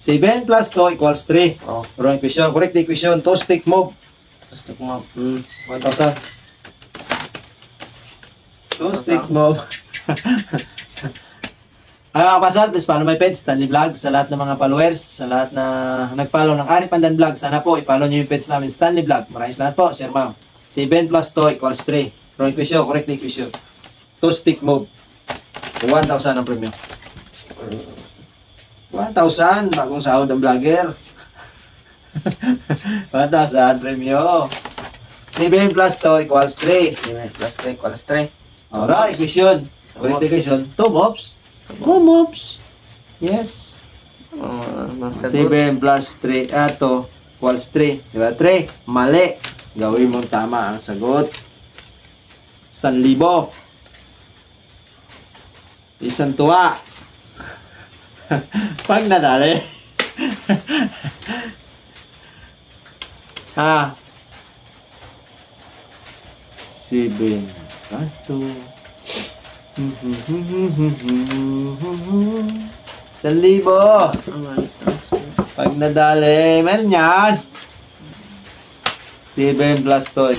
7 plus 2 equals 3. Oh. Wrong equation. Correct equation. Two stick move. Gusto ko nga. 1,000. Two stick move. Ay mga pasal, please follow my page, Stanley Vlog, sa lahat ng mga followers, sa lahat na nag-follow ng Ari Pandan Vlog, sana po i-follow nyo yung page namin, Stanley Vlog. Maraming salamat po, Sir Ma'am. 7 plus 2 equals 3. Wrong equation, correct equation. Two stick move. 1,000 ang premium. 1,000, bagong sahod ang vlogger. 1,000 premium. 7 plus 2 equals 3. 7 plus 3 equals 3. Alright, equation. Correct equation. 2 moves. 2 moves. Yes. Sagot. 7 plus 3. Ato, equals 3. Diba? 3. Mali. Gawin mong tama ang sagot. 1,000. Isang tuwa. Pag nadali. Ha. 7 plus 2. 1,000. Pag nadali, meron yan. 7 plus 2.